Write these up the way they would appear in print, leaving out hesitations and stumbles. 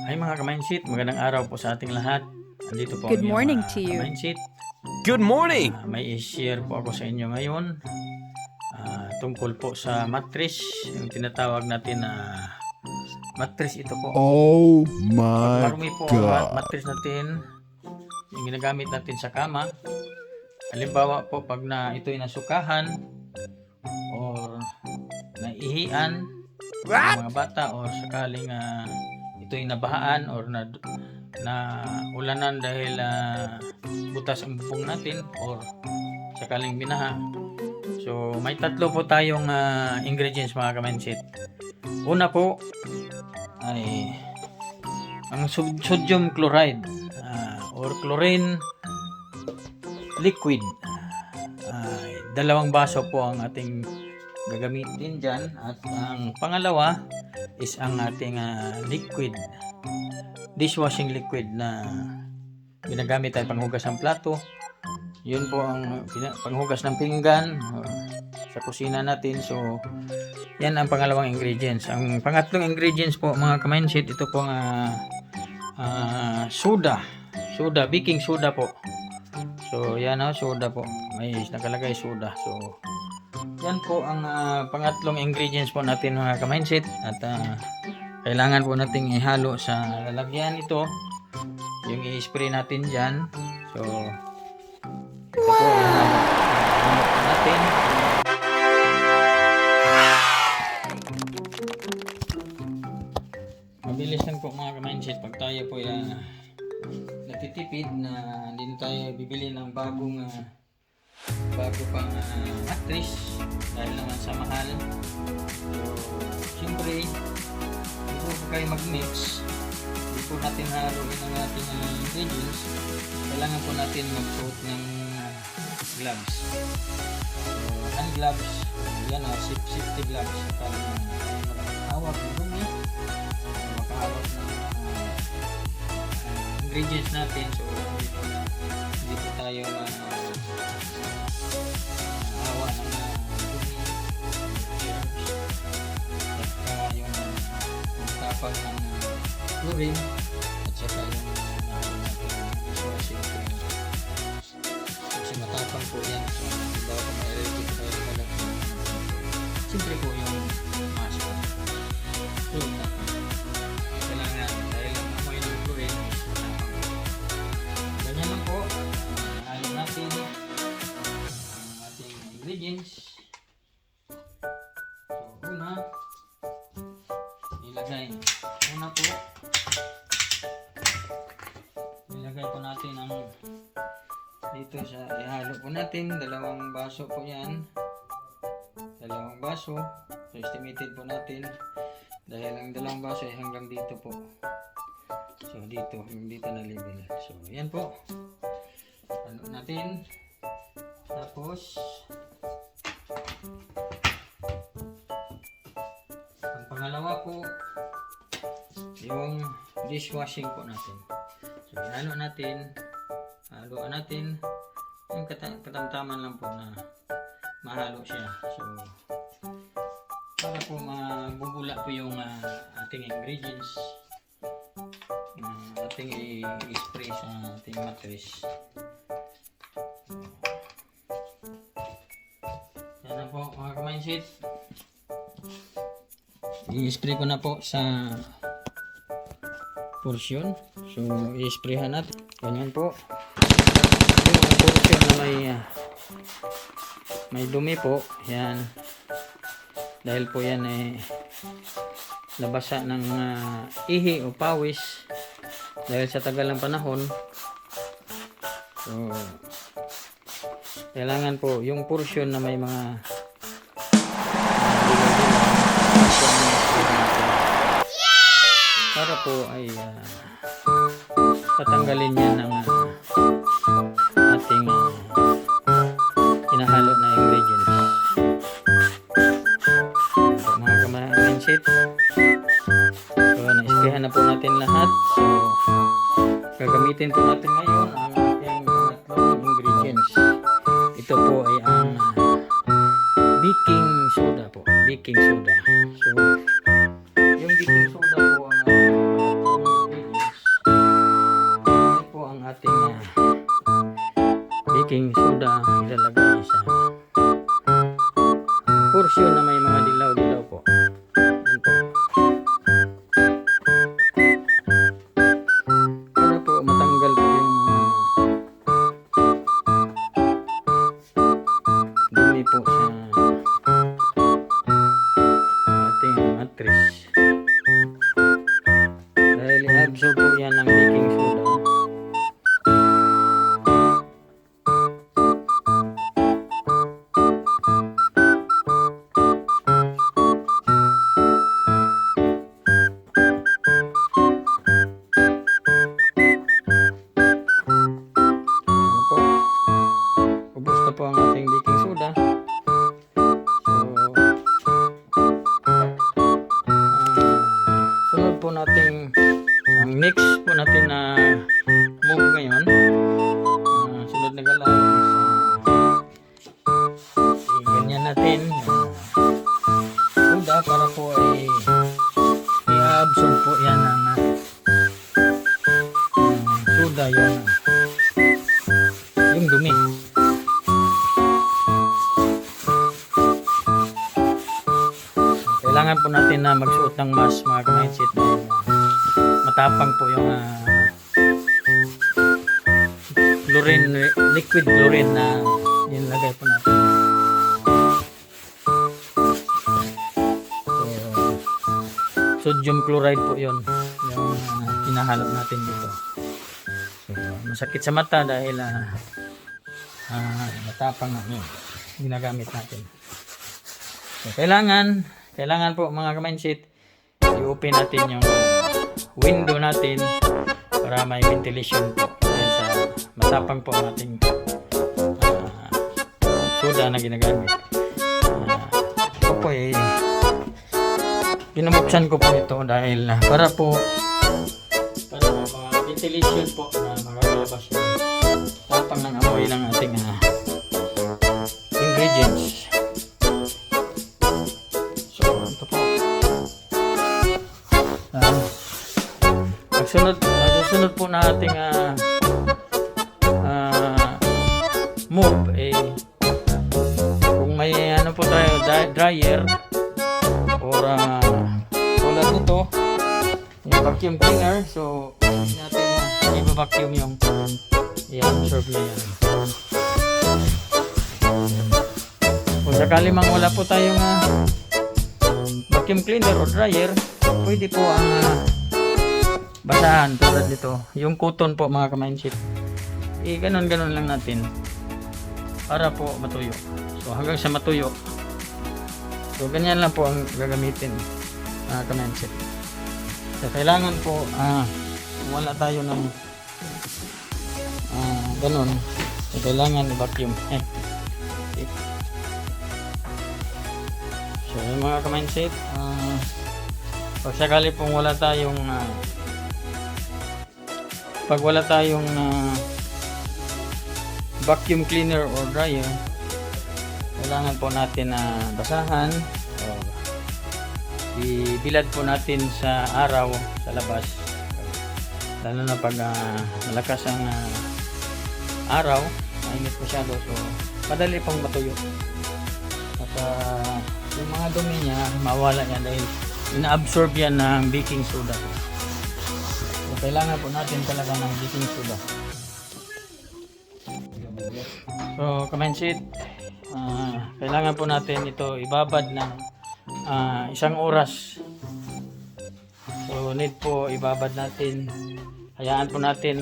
Ay mga ka-mindset, magandang araw po sa ating lahat. Andito po Good ang morning iyong, to you. ka-mindset. Good morning! May i-share po ako sa inyo ngayon tungkol po sa mattress, yung tinatawag natin na mattress ito po. Oh Pag my marumi po ang god. mattress natin, yung ginagamit natin sa kama, halimbawa po pag ito'y nasukahan or naihian ng mga bata or sakaling ito'y nabahaan or na ulanan dahil butas ang bubong natin or sakaling binaha. So may tatlo po tayong ingredients mga ka-mindset. Una po ay ang sodium chloride or chlorine liquid. Dalawang baso po ang ating gagamitin dyan, at ang pangalawa is ang ating liquid, dishwashing liquid na ginagamit tayo panghugas ng plato. Yun po ang panghugas ng pinggan sa kusina natin. So yan ang pangalawang ingredients. Ang pangatlong ingredients po mga ka-mindset, ito po ang soda, baking soda po. So yan soda po, may nakalagay soda. So yan po ang pangatlong ingredients po natin mga ka-mindset, at kailangan po nating ihalo sa lalagyan ito, yung i-spray natin dyan. So ito po ihalo po natin. Mabilis lang po mga ka-mindset pag tayo po natitipid na hindi na tayo bibili ng bago pang mattress dahil naman sa mahal. So siyempre hindi po kayo mag-mix, hindi po natin haluin ang ating ingredients. Kailangan po natin magsuot ng gloves, so hand gloves, yan safety gloves para makahawak ng dumi, makahawak ng ingredients natin. So hindi po tayo awa ng dumi, germs, at yung tapang ng chlorine, at saka yung dishwashing cream, kasi matapang po yan. So bago kung ma-allergic tayo naman, simple po yung mask. So kailangan dahil amoy ng chlorine, ganyan lang po. Halo natin ang ating ingredients. So ilagay po natin ang dito sa ihalo po natin, dalawang baso po yan, dalawang baso. So estimated po natin dahil ang dalawang baso ay hanggang dito po. So dito na level. So yan po, halo natin. Tapos ang pangalawa po yung dishwashing po natin. So ihalo natin, haluan natin yung katamtaman lang po na mahalo siya. So para po mabubula po yung ating ingredients na ating i-spray sa ating mattress. Yan na po mga ka-mindset, i-spray ko na po sa portion. So i-sprayhan natin, ganyan po yung mga portion na may dumi po, yan dahil po yan nabasa ng ihi o pawis dahil sa tagal ng panahon. So kailangan po yung portion na may mga para po ay tatanggalin yan ng ating hinahalo na ingredients. So, mga ka-mindset, so na-sprayhan na po natin lahat. So gagamitin po natin ngayon ang ating tatlong ingredients. Ito po ay ang baking soda po, baking soda. So yung baking soda po ang ina-absorb po yan ng baking soda. Ubos na po ang ating baking soda. So, sunod po natin, ang next po natin na move ngayon, sunod na galaw is ganyan natin soda para po ay i-absorb po yan ng soda yung dumi. Kailangan po natin na magsuot ng mask mga ka-mindset dahil matapang po yung chlorine, liquid chlorine na nilagay po natin. So, sodium chloride po yun yung hinahanap natin dito. So, masakit sa mata dahil matapang ginagamit natin. So, kailangan po mga ka-mindset, i-open natin yung window natin para may ventilation po dahil sa matapang po ang ating soda na ginagamit. Ito po pinabuksan ko po ito dahil para ventilation po na magagalabas yung tapang ng amoy ng ating ingredients. Susunod po na ating move kung may po tayo dryer or tulad nito yung vacuum cleaner, so natin i-vacuum yung i-absorb na yan. Kung sakali mang wala po tayong vacuum cleaner or dryer, pwede po ang basahan tulad nito, yung cotton po mga ka-mindset. Ganon lang natin para po matuyo. So hanggang sa matuyo. So ganyan lang po ang gagamitin mga ka-mindset. So kailangan po wala tayo ng ganon. So kailangan i-vacuum. So yung mga ka-mindset, pag sakali pong wala tayong vacuum cleaner or dryer, kailangan po natin basahan o ibilad po natin sa araw sa labas, lalo na pag malakas ang araw, mainit masyado, so madali pong matuyo at yung mga dumi niya mawala yan dahil ina-absorb yan ng baking soda. So, kailangan po natin talaga ng baking soda. So, ka-mindset, kailangan po natin ito ibabad ng 1 oras. So, need po ibabad natin. Hayaan po natin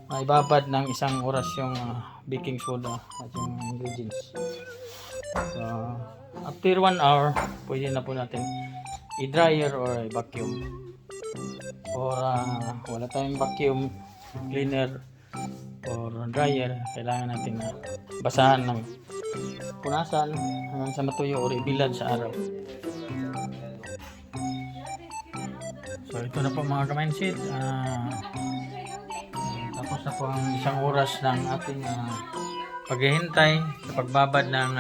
ibabad ng 1 oras yung baking soda at yung ingredients. So, after 1 hour, pwede na po natin i-dryer or i-vacuum. Or wala tayong vacuum cleaner or dryer, kailangan natin basahan ng punasan hanggang sa matuyo or ibilad sa araw. So ito na po mga ka-mindset, tapos na po ang 1 oras ng ating paghihintay sa pagbabad ng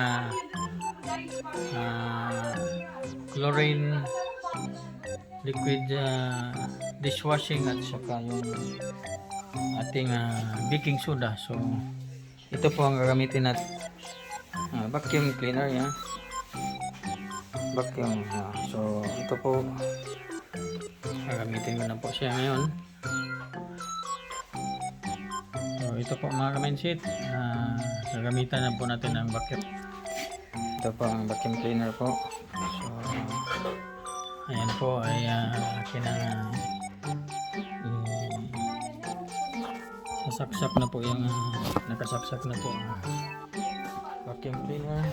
chlorine liquid dishwashing at saka yung ating baking soda. So ito po ang gagamitin natin, vacuum cleaner yan, vacuum. So ito po gagamitin ko na po siya ngayon. So ito po mga ka-mindset, gagamitan na po natin ang vacuum. Ito po ang vacuum cleaner po. So ayan. po ay akin ang sasaksak na po yung nakasaksak na po ang vacuum cleaner.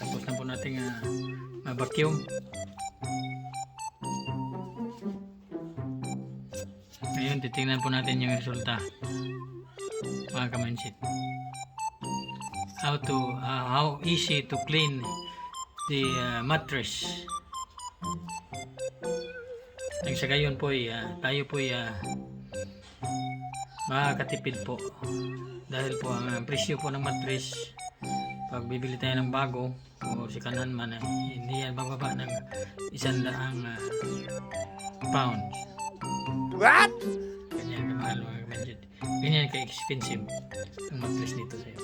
Tapos na po nating vacuum. Ngayon titingnan po natin yung resulta, mga kamansit. How easy to clean the mattress. Nang sa gayon po tayo po makakatipid po, dahil po ang presyo po ng mattress pag bibili tayo ng bago o sikanan man hindi yan bababa ng 100 pounds. What? Ganyan kamahal mga budget, ganyan ka-expensive ang mattress dito sa iyo.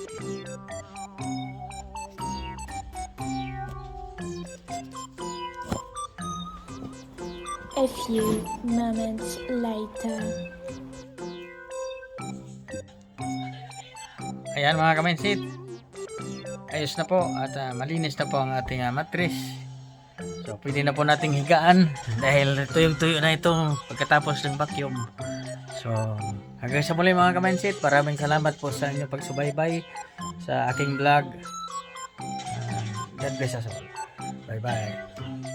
A few moments later. Ayan mga kamansit, ayos na po at malinis na po ang ating mattress. So pwede na po nating higaan dahil tuyong-tuyo na itong pagkatapos ng vacuum. So hanggang sa muli mga kamansit, maraming salamat po sa inyong pagsubaybay sa aking vlog. God bless us all. Bye bye.